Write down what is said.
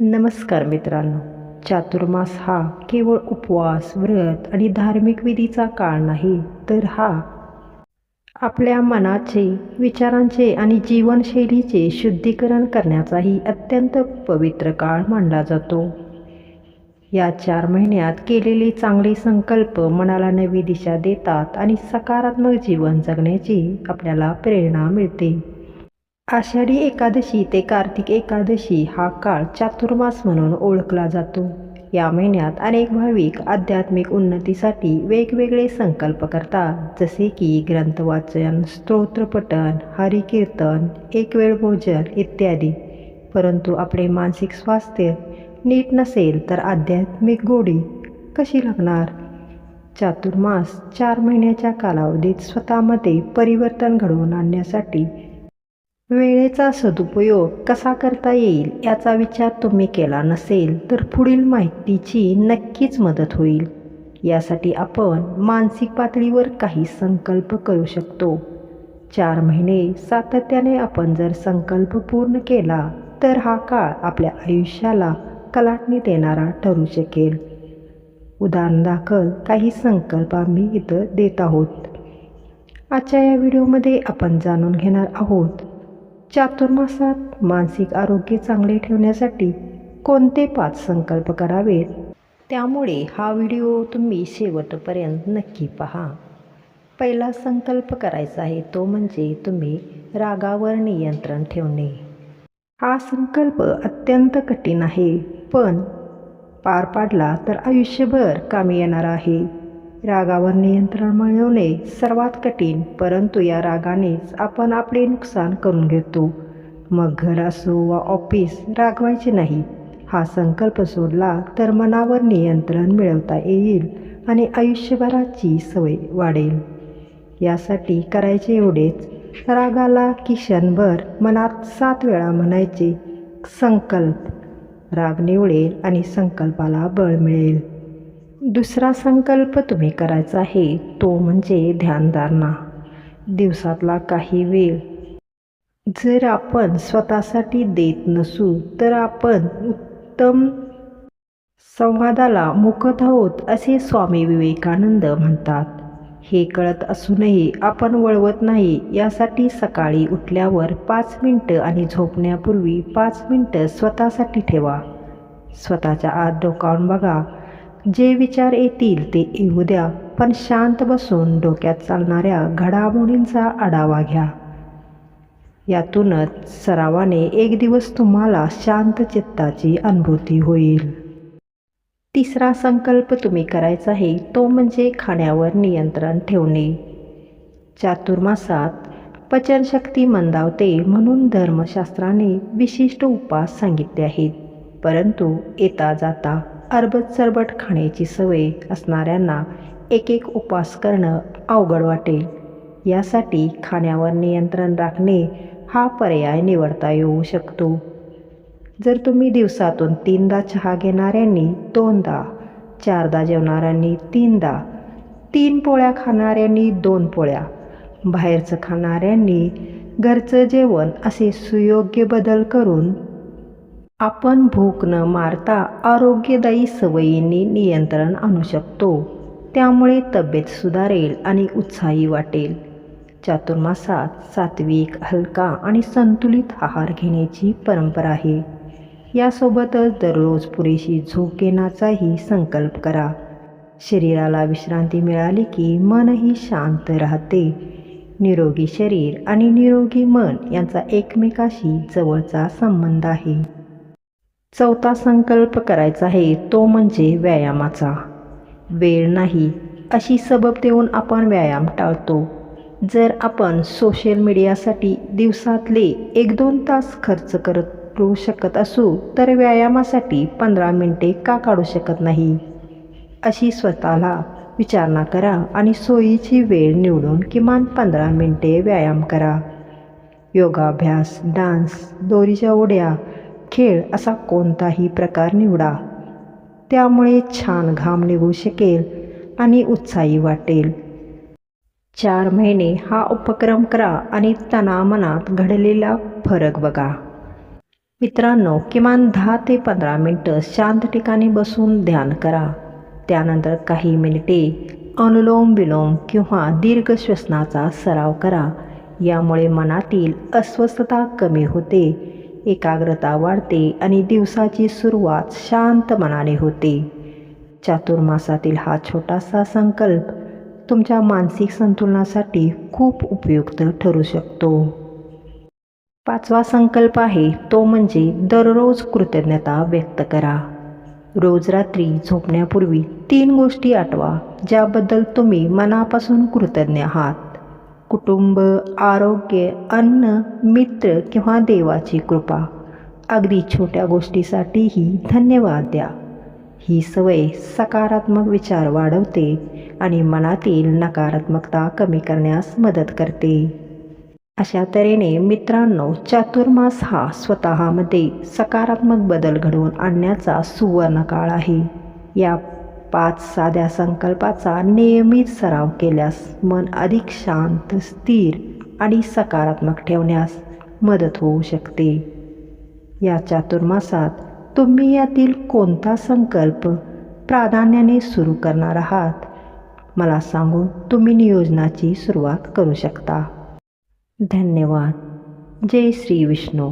नमस्कार मित्रांनो. चातुर्मास हा केवळ उपवास, व्रत आणि धार्मिक विधीचा काळ नाही, तर हा आपल्या मनाचे, विचारांचे आणि जीवनशैलीचे शुद्धीकरण करण्याचाही अत्यंत पवित्र काळ मानला जातो. या 4 महिन्यात केलेले चांगले संकल्प मनाला नवी दिशा देतात आणि सकारात्मक जीवन जगण्याची आपल्याला प्रेरणा मिळते. आषाढी एकादशी ते कार्तिक एकादशी हा काळ चातुर्मास म्हणून ओळखला जातो. या महिन्यात अनेक भाविक आध्यात्मिक उन्नतीसाठी वेगवेगळे संकल्प करतात, जसे की ग्रंथवाचन, स्तोत्रपठण, हरिकीर्तन, एक वेळ भोजन इत्यादी. परंतु आपले मानसिक स्वास्थ्य नीट नसेल तर आध्यात्मिक गोडी कशी लागणार? चातुर्मास 4 महिन्याच्या कालावधीत स्वतःमध्ये परिवर्तन घडवून आणण्यासाठी वेळेचा सदुपयोग कसा करता येईल याचा विचार तुम्ही केला नसेल तर पुढील माहितीची नक्कीच मदत होईल. यासाठी आपण मानसिक पातळीवर काही संकल्प करू शकतो. 4 महिने सातत्याने आपण जर संकल्प पूर्ण केला तर हा काळ आपल्या आयुष्याला कलाटणी देणारा ठरू शकेल. उदाहरणादाखल काही संकल्प आम्ही इथं देत आहोत. आजच्या या व्हिडिओमध्ये आपण जाणून घेणार आहोत चातुर्मासात मानसिक आरोग्य चांगले ठेवण्यासाठी कोणते 5 संकल्प करावेत. त्यामुळे हा व्हिडिओ तुम्ही शेवटपर्यंत नक्की पहा. पहिला संकल्प करायचा आहे तो म्हणजे तुम्ही रागावर नियंत्रण ठेवणे. हा संकल्प अत्यंत कठीण आहे, पण पार पाडला तर आयुष्यभर कामी येणार आहे. रागावर नियंत्रण मिळवणे सर्वात कठीण, परंतु या रागानेच आपण आपले नुकसान करून घेतो. मग घर असो वा ऑफिस, रागवायचे नाही. हा संकल्प सोडला तर मनावर नियंत्रण मिळवता येईल आणि आयुष्यभराची सवय वाढेल. यासाठी करायचे एवढेच: रागाला की क्षणभर मनात 7 वेळा म्हणायचे संकल्प. राग निवळेल आणि संकल्पाला बळ मिळेल. दुसरा संकल्प तुम्ही करायचा आहे तो म्हणजे ध्यानधारणा. दिवसातला काही वेळ जर आपण स्वतःसाठी देत नसू तर आपण उत्तम संवादाला मुकत आहोत, असे स्वामी विवेकानंद म्हणतात. हे कळत असूनही आपण वळवत नाही. यासाठी सकाळी उठल्यावर 5 मिनिटं आणि झोपण्यापूर्वी 5 मिनिटं स्वतःसाठी ठेवा. स्वतःच्या आत डोकावून बघा. जे विचार येतील ते येऊ द्या, पण शांत बसून डोक्यात चालणाऱ्या घडामोडींचा आढावा घ्या. यातूनच सरावाने एक दिवस तुम्हाला शांत चित्ताची अनुभूती होईल. तिसरा संकल्प तुम्ही करायचा आहे तो म्हणजे खाण्यावर नियंत्रण ठेवणे. चातुर्मासात पचनशक्ती मंदावते म्हणून धर्मशास्त्राने विशिष्ट उपास सांगितले आहेत. परंतु येता जाता अरबट सरबट खाण्याची सवय असणाऱ्यांना एक उपास करणं अवघड वाटेल. यासाठी खाण्यावर नियंत्रण राखणे हा पर्याय निवडता येऊ शकतो. जर तुम्ही दिवसातून 3दा चहा घेणाऱ्यांनी 2दा, 4दा जेवणाऱ्यांनी 3दा, 3 पोळ्या खाणाऱ्यांनी 2 पोळ्या, बाहेरचं खाणाऱ्यांनी घरचं जेवण असे सुयोग्य बदल करून आपण भूक न मारता आरोग्यदायी सवयींनी नियंत्रण आणू शकतो. त्यामुळे तब्येत सुधारेल आणि उत्साही वाटेल. चातुर्मासात सात्विक, हलका आणि संतुलित आहार घेण्याची परंपरा आहे. यासोबतच दररोज पुरेशी झोप घेण्याचाही संकल्प करा. शरीराला विश्रांती मिळाली की मनही शांत राहते. निरोगी शरीर आणि निरोगी मन यांचा एकमेकाशी जवळचा संबंध आहे. चौथा संकल्प करायचा आहे तो म्हणजे व्यायामाचा. वेळ नाही अशी सबब देऊन आपण व्यायाम टाळतो. जर आपण सोशल मीडियासाठी दिवसातले 1-2 तास खर्च करू शकत असू तर व्यायामासाठी 15 मिनिटे का काढू शकत नाही? अशी स्वतःला विचारणा करा आणि सोयीची वेळ निवडून किमान 15 मिनिटे व्यायाम करा. योगाभ्यास, डान्स, दोरीच्या उड्या, खेळ असा कोणताही प्रकार निवडा. त्यामुळे छान घाम निघू शकेल आणि उत्साही वाटेल. 4 महिने हा उपक्रम करा आणि तनामनात घडलेला फरक बघा. मित्रांनो, किमान 10 ते 15 मिनटं शांत ठिकाणी बसून ध्यान करा. त्यानंतर काही मिनिटे अनुलोम विलोम किंवा दीर्घ श्वसनाचा सराव करा. यामुळे मनातील अस्वस्थता कमी होते, एकाग्रता वाढते आणि दिवसाची सुरुवात शांत मनाने होते. चातुर्मासातील हा छोटासा संकल्प तुमच्या मानसिक संतुलनासाठी खूप उपयुक्त ठरू शकतो. 5वा संकल्प आहे तो म्हणजे दररोज कृतज्ञता व्यक्त करा. रोज रात्री झोपण्यापूर्वी 3 गोष्टी आठवा ज्याबद्दल तुम्ही मनापासून कृतज्ञ आहात. कुटुंब, आरोग्य, अन्न, मित्र किंवा देवाची कृपा. अगदी छोट्या गोष्टीसाठीही धन्यवाद द्या. ही सवय सकारात्मक विचार वाढवते आणि मनातील नकारात्मकता कमी करण्यास मदत करते. अशा तऱ्हेने मित्रांनो, चातुर्मास हा स्वतःमध्ये सकारात्मक बदल घडवून आणण्याचा सुवर्ण काळ आहे. या 5 साध्या संकल्पाचा नियमित सराव केल्यास मन अधिक शांत, स्थिर आणि सकारात्मक ठेवण्यास मदत होऊ शकते. या चातुर्मासात तुम्ही यातील कोणता संकल्प प्राधान्याने सुरू करणार आहात मला सांगून तुम्ही नियोजनाची सुरुवात करू शकता. धन्यवाद. जय श्री विष्णू.